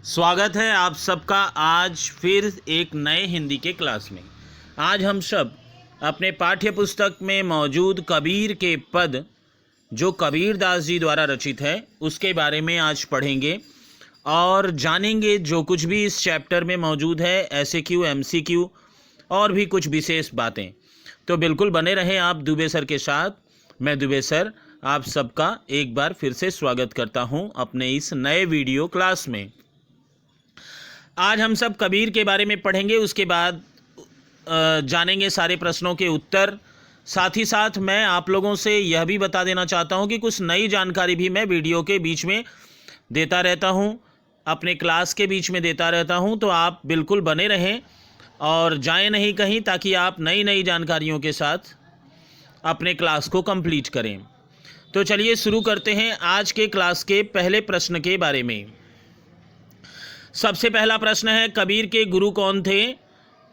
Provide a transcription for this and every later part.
स्वागत है आप सबका आज फिर एक नए हिंदी के क्लास में। आज हम सब अपने पाठ्य पुस्तक में मौजूद कबीर के पद जो कबीरदास जी द्वारा रचित है उसके बारे में आज पढ़ेंगे और जानेंगे जो कुछ भी इस चैप्टर में मौजूद है, SAQ, MCQ और भी कुछ विशेष बातें। तो बिल्कुल बने रहें आप दुबे सर के साथ। मैं दुबे सर आप सबका एक बार फिर से स्वागत करता हूं अपने इस नए वीडियो क्लास में। आज हम सब कबीर के बारे में पढ़ेंगे, उसके बाद जानेंगे सारे प्रश्नों के उत्तर। साथ ही साथ मैं आप लोगों से यह भी बता देना चाहता हूं कि कुछ नई जानकारी भी मैं वीडियो के बीच में देता रहता हूं, अपने क्लास के बीच में देता रहता हूं। तो आप बिल्कुल बने रहें और जाएं नहीं कहीं, ताकि आप नई नई जानकारियों के साथ अपने क्लास को कंप्लीट करें। तो चलिए शुरू करते हैं आज के क्लास के पहले प्रश्न के बारे में। सबसे पहला प्रश्न है, कबीर के गुरु कौन थे?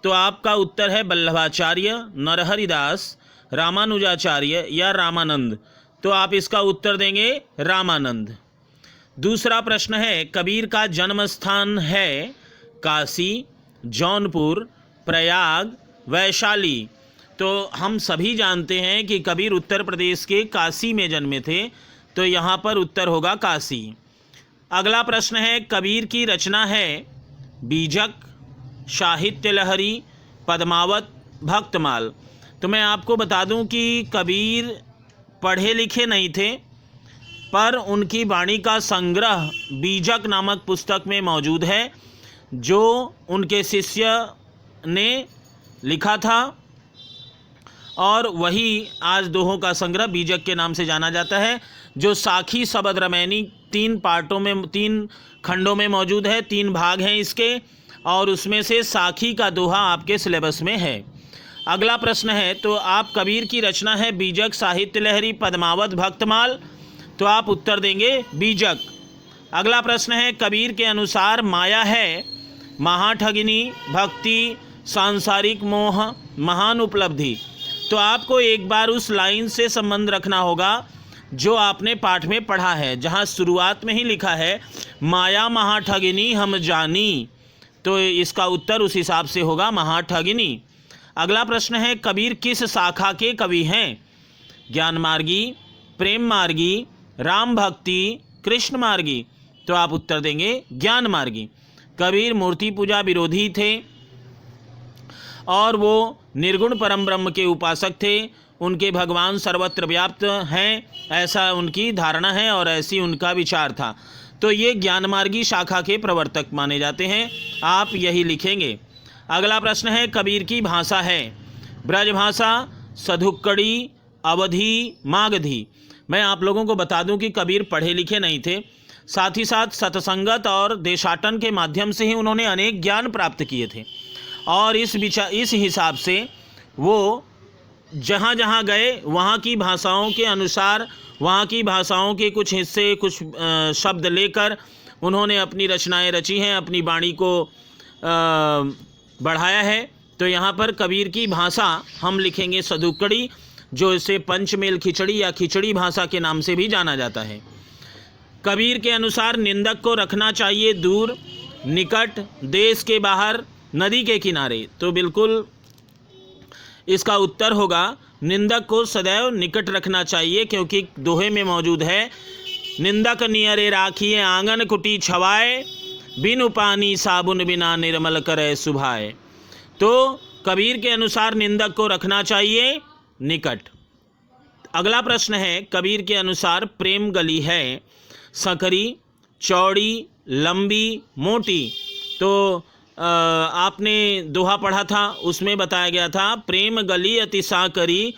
तो आपका उत्तर है वल्लभाचार्य, नरहरिदास, रामानुजाचार्य या रामानंद। तो आप इसका उत्तर देंगे रामानंद। दूसरा प्रश्न है, कबीर का जन्म स्थान है काशी, जौनपुर, प्रयाग, वैशाली। तो हम सभी जानते हैं कि कबीर उत्तर प्रदेश के काशी में जन्मे थे, तो यहाँ पर उत्तर होगा काशी। अगला प्रश्न है, कबीर की रचना है बीजक, साहित्य लहरी, पद्मावत, भक्तमाल। तो मैं आपको बता दूं कि कबीर पढ़े लिखे नहीं थे, पर उनकी वाणी का संग्रह बीजक नामक पुस्तक में मौजूद है, जो उनके शिष्य ने लिखा था, और वही आज दोहों का संग्रह बीजक के नाम से जाना जाता है, जो साखी शबद रमैनी 3 खंडों में मौजूद है। 3 भाग हैं इसके, और उसमें से साखी का दोहा आपके सिलेबस में है। अगला प्रश्न है, तो आप कबीर की रचना है बीजक, साहित्य लहरी, पद्मावत, भक्तमाल। तो आप उत्तर देंगे बीजक। अगला प्रश्न है, कबीर के अनुसार माया है महाठगिनी, भक्ति, सांसारिक मोह, महान उपलब्धि। तो आपको एक बार उस लाइन से संबंध रखना होगा जो आपने पाठ में पढ़ा है, जहाँ शुरुआत में ही लिखा है माया महाठगिनी हम जानी। तो इसका उत्तर उस हिसाब से होगा महाठगिनी। अगला प्रश्न है, कबीर किस शाखा के कवि हैं? ज्ञान मार्गी, प्रेम मार्गी, राम भक्ति, कृष्ण मार्गी। तो आप उत्तर देंगे ज्ञान मार्गी। कबीर मूर्ति पूजा विरोधी थे और वो निर्गुण परम ब्रह्म के उपासक थे। उनके भगवान सर्वत्र व्याप्त हैं, ऐसा उनकी धारणा है और ऐसी उनका विचार था। तो ये ज्ञानमार्गी शाखा के प्रवर्तक माने जाते हैं, आप यही लिखेंगे। अगला प्रश्न है, कबीर की भाषा है ब्रजभाषा, सधुक्कड़ी, अवधी, मागधी। मैं आप लोगों को बता दूं कि कबीर पढ़े लिखे नहीं थे, साथ ही साथ सत्संगत और देशाटन के माध्यम से ही उन्होंने अनेक ज्ञान प्राप्त किए थे, और इस हिसाब से वो जहाँ जहाँ गए वहाँ की भाषाओं के अनुसार, वहाँ की भाषाओं के कुछ हिस्से, कुछ शब्द लेकर उन्होंने अपनी रचनाएं रची हैं, अपनी वाणी को बढ़ाया है। तो यहाँ पर कबीर की भाषा हम लिखेंगे सधुक्कड़ी, जो इसे पंचमेल खिचड़ी या खिचड़ी भाषा के नाम से भी जाना जाता है। कबीर के अनुसार निंदक को रखना चाहिए दूर, निकट, देश के बाहर, नदी के किनारे। तो बिल्कुल इसका उत्तर होगा निंदक को सदैव निकट रखना चाहिए, क्योंकि दोहे में मौजूद है निंदक नियरे राखिए आंगन कुटी छवाए, बिनु पानी साबुन बिना निर्मल करे सुभाए। तो कबीर के अनुसार निंदक को रखना चाहिए निकट। अगला प्रश्न है, कबीर के अनुसार प्रेम गली है सकरी, चौड़ी, लंबी, मोटी। तो आपने दोहा पढ़ा था, उसमें बताया गया था प्रेम गली अति साकरी,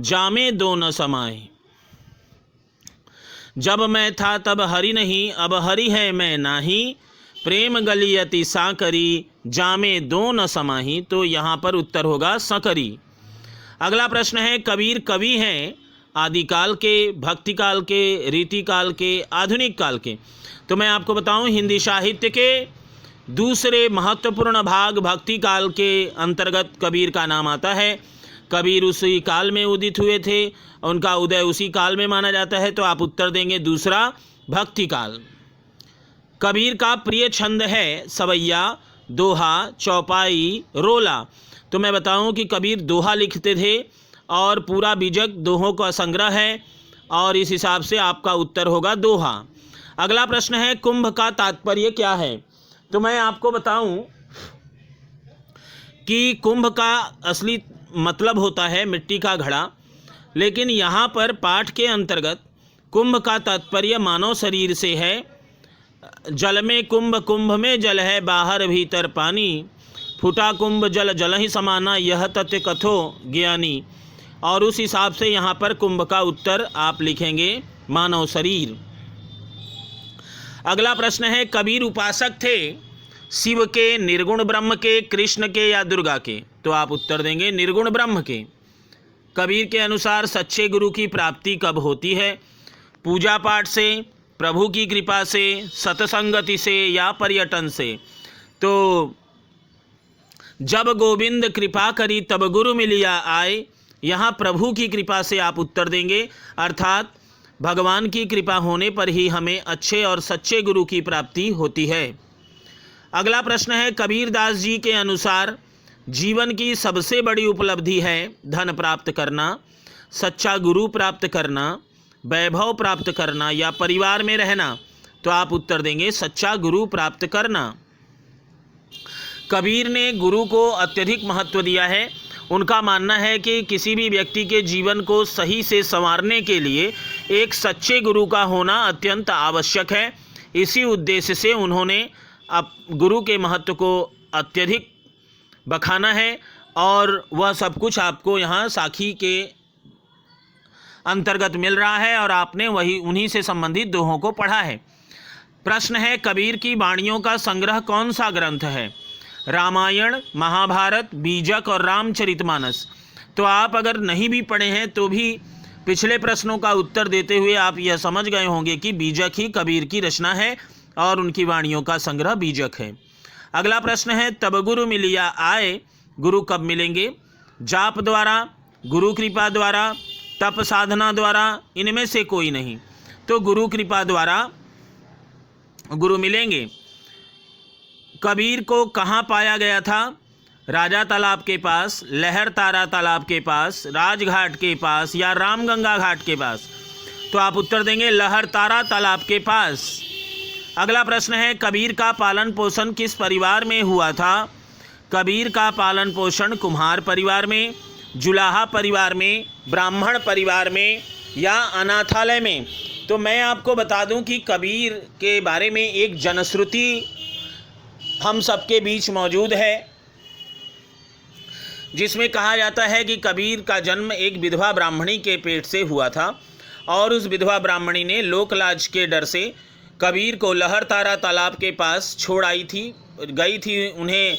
जामे दो न समाए। जब मैं था तब हरि नहीं, अब हरि है मैं नाही, प्रेम गली अति साकरी, जामे दो न समाही। तो यहाँ पर उत्तर होगा सकरी। अगला प्रश्न है, कबीर कवि हैं आदिकाल के, भक्ति काल के, रीति काल के, आधुनिक काल के। तो मैं आपको बताऊं, हिंदी साहित्य के दूसरे महत्वपूर्ण भाग भक्ति काल के अंतर्गत कबीर का नाम आता है। कबीर उसी काल में उदित हुए थे, उनका उदय उसी काल में माना जाता है। तो आप उत्तर देंगे दूसरा, भक्ति काल। कबीर का प्रिय छंद है सवैया, दोहा, चौपाई, रोला। तो मैं बताऊं कि कबीर दोहा लिखते थे और पूरा बीजक दोहों का संग्रह है, और इस हिसाब से आपका उत्तर होगा दोहा। अगला प्रश्न है कुंभ का तात्पर्य क्या है। तो मैं आपको बताऊं कि कुंभ का असली मतलब होता है मिट्टी का घड़ा, लेकिन यहाँ पर पाठ के अंतर्गत कुंभ का तात्पर्य मानव शरीर से है। जल में कुंभ, कुंभ में जल है, बाहर भीतर पानी, फूटा कुंभ जल जल ही समाना, यह तथ्य कथो ज्ञानी। और उस हिसाब से यहाँ पर कुंभ का उत्तर आप लिखेंगे मानव शरीर। अगला प्रश्न है कबीर उपासक थे शिव के, निर्गुण ब्रह्म के, कृष्ण के या दुर्गा के। तो आप उत्तर देंगे निर्गुण ब्रह्म के। कबीर के अनुसार सच्चे गुरु की प्राप्ति कब होती है। पूजा पाठ से, प्रभु की कृपा से, सत्संगति से या पर्यटन से। तो जब गोविंद कृपा करी तब गुरु मिलिया आए, यहाँ प्रभु की कृपा से आप उत्तर देंगे, अर्थात भगवान की कृपा होने पर ही हमें अच्छे और सच्चे गुरु की प्राप्ति होती है। अगला प्रश्न है कबीरदास जी के अनुसार जीवन की सबसे बड़ी उपलब्धि है धन प्राप्त करना, सच्चा गुरु प्राप्त करना, वैभव प्राप्त करना या परिवार में रहना। तो आप उत्तर देंगे सच्चा गुरु प्राप्त करना। कबीर ने गुरु को अत्यधिक महत्व दिया है। उनका मानना है कि किसी भी व्यक्ति के जीवन को सही से संवारने के लिए एक सच्चे गुरु का होना अत्यंत आवश्यक है। इसी उद्देश्य से उन्होंने गुरु के महत्व को अत्यधिक बखाना है, और वह सब कुछ आपको यहाँ साखी के अंतर्गत मिल रहा है और आपने वही उन्हीं से संबंधित दोहों को पढ़ा है। प्रश्न है कबीर की वाणियों का संग्रह कौन सा ग्रंथ है। रामायण, महाभारत, बीजक और रामचरितमानस। तो आप अगर नहीं भी पढ़े हैं तो भी पिछले प्रश्नों का उत्तर देते हुए आप यह समझ गए होंगे कि बीजक ही कबीर की रचना है और उनकी वाणियों का संग्रह बीजक है। अगला प्रश्न है तब गुरु मिलिया आए, गुरु कब मिलेंगे। जाप द्वारा, गुरु कृपा द्वारा, तप साधना द्वारा, इनमें से कोई नहीं। तो गुरु कृपा द्वारा गुरु मिलेंगे। कबीर को कहाँ पाया गया था। राजा तालाब के पास, लहर तारा तालाब के पास, राजघाट के पास या रामगंगा घाट के पास। तो आप उत्तर देंगे लहर तारा तालाब के पास। अगला प्रश्न है कबीर का पालन पोषण किस परिवार में हुआ था। कबीर का पालन पोषण कुम्हार परिवार में, जुलाहा परिवार में, ब्राह्मण परिवार में या अनाथालय में। तो मैं आपको बता दूं कि कबीर के बारे में एक जनश्रुति हम सबके बीच मौजूद है, जिसमें कहा जाता है कि कबीर का जन्म एक विधवा ब्राह्मणी के पेट से हुआ था और उस विधवा ब्राह्मणी ने लोकलाज के डर से कबीर को लहर तारा तालाब के पास छोड़ गई थी उन्हें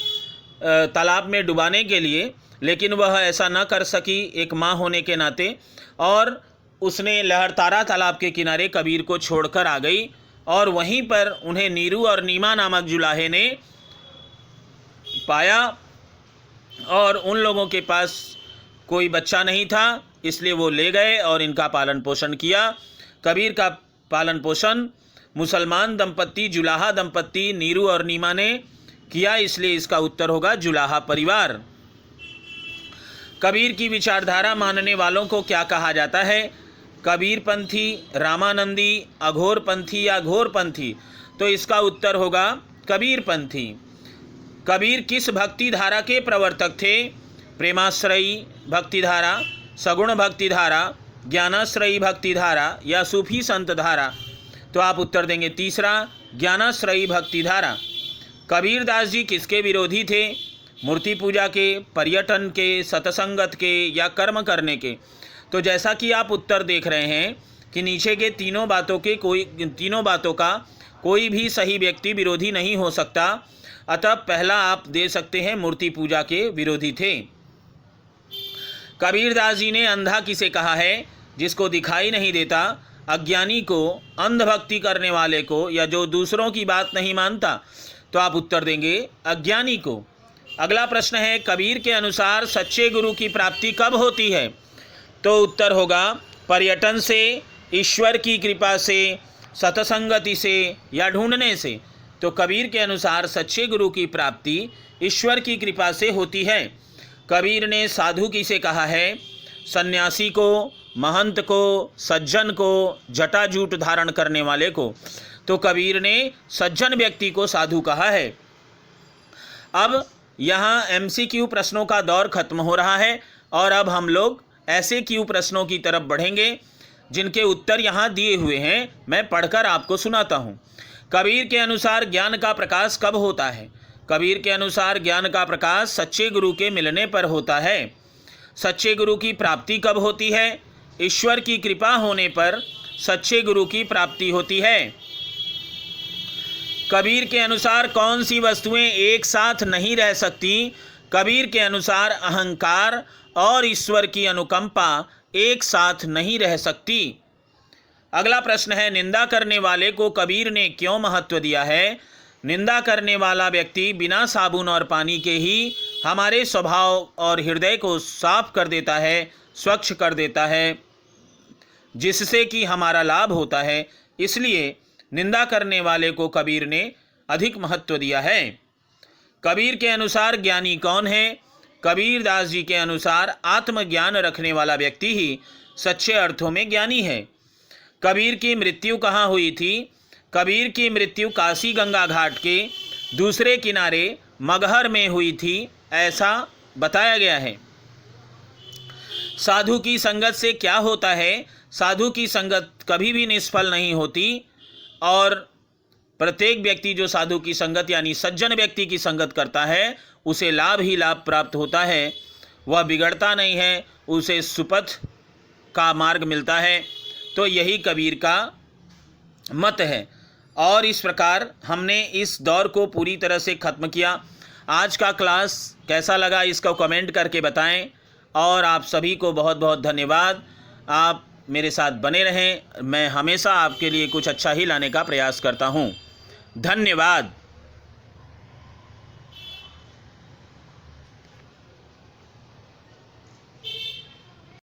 तालाब में डुबाने के लिए, लेकिन वह ऐसा न कर सकी एक माँ होने के नाते, और उसने लहर तारा तालाब के किनारे कबीर को छोड़कर आ गई और वहीं पर उन्हें नीरू और नीमा नामक जुलाहे ने पाया और उन लोगों के पास कोई बच्चा नहीं था, इसलिए वो ले गए और इनका पालन पोषण किया। कबीर का पालन पोषण मुसलमान दंपत्ति जुलाहा दंपत्ति नीरू और नीमा ने किया, इसलिए इसका उत्तर होगा जुलाहा परिवार। कबीर की विचारधारा मानने वालों को क्या कहा जाता है। कबीरपंथी, रामानंदी, अघोरपंथी या घोरपंथी। तो इसका उत्तर होगा कबीरपंथी। कबीर किस भक्ति धारा के प्रवर्तक थे। प्रेमाश्रयी भक्तिधारा, सगुण भक्तिधारा, ज्ञानाश्रयी भक्तिधारा या सूफी संत धारा। तो आप उत्तर देंगे तीसरा, ज्ञानाश्रयी भक्तिधारा। कबीरदास जी किसके विरोधी थे। मूर्ति पूजा के, पर्यटन के, सत्संगत के या कर्म करने के। तो जैसा कि आप उत्तर देख रहे हैं कि नीचे के तीनों बातों का कोई भी सही व्यक्ति विरोधी नहीं हो सकता, अतः पहला आप दे सकते हैं मूर्ति पूजा के विरोधी थे। कबीरदास जी ने अंधा किसे कहा है। जिसको दिखाई नहीं देता, अज्ञानी को, अंधभक्ति करने वाले को या जो दूसरों की बात नहीं मानता। तो आप उत्तर देंगे अज्ञानी को। अगला प्रश्न है कबीर के अनुसार सच्चे गुरु की प्राप्ति कब होती है। तो उत्तर होगा पर्यटन से, ईश्वर की कृपा से, सतसंगति से या ढूंढने से, तो कबीर के अनुसार सच्चे गुरु की प्राप्ति ईश्वर की कृपा से होती है। कबीर ने साधु की से कहा है, सन्यासी को, महंत को, सज्जन को, जटाजूट धारण करने वाले को। तो कबीर ने सज्जन व्यक्ति को साधु कहा है। अब यहाँ MCQ प्रश्नों का दौर खत्म हो रहा है और अब हम लोग ऐसे क्यू प्रश्नों की तरफ बढ़ेंगे जिनके उत्तर यहाँ दिए हुए हैं। मैं पढ़कर आपको सुनाता हूँ। कबीर के अनुसार ज्ञान का प्रकाश कब होता है? कबीर के अनुसार ज्ञान का प्रकाश सच्चे गुरु के मिलने पर होता है। सच्चे गुरु की प्राप्ति कब होती है? ईश्वर की कृपा होने पर सच्चे गुरु की प्राप्ति होती है। कबीर के अनुसार कौन सी वस्तुएं एक साथ नहीं रह सकती? कबीर के अनुसार अहंकार और ईश्वर की अनुकंपा एक साथ नहीं रह सकती। अगला प्रश्न है, निंदा करने वाले को कबीर ने क्यों महत्व दिया है? निंदा करने वाला व्यक्ति बिना साबुन और पानी के ही हमारे स्वभाव और हृदय को साफ कर देता है, स्वच्छ कर देता है, जिससे कि हमारा लाभ होता है। इसलिए निंदा करने वाले को कबीर ने अधिक महत्व दिया है। कबीर के अनुसार ज्ञानी कौन है? कबीर दास जी के अनुसार आत्मज्ञान रखने वाला व्यक्ति ही सच्चे अर्थों में ज्ञानी है। कबीर की मृत्यु कहाँ हुई थी? कबीर की मृत्यु काशी गंगा घाट के दूसरे किनारे मगहर में हुई थी, ऐसा बताया गया है। साधु की संगत से क्या होता है? साधु की संगत कभी भी निष्फल नहीं होती और प्रत्येक व्यक्ति जो साधु की संगत यानी सज्जन व्यक्ति की संगत करता है उसे लाभ ही लाभ प्राप्त होता है। वह बिगड़ता नहीं है, उसे सुपथ का मार्ग मिलता है। तो यही कबीर का मत है। और इस प्रकार हमने इस दौर को पूरी तरह से ख़त्म किया। आज का क्लास कैसा लगा इसको कमेंट करके बताएं। और आप सभी को बहुत बहुत धन्यवाद। आप मेरे साथ बने रहें। मैं हमेशा आपके लिए कुछ अच्छा ही लाने का प्रयास करता हूँ। धन्यवाद।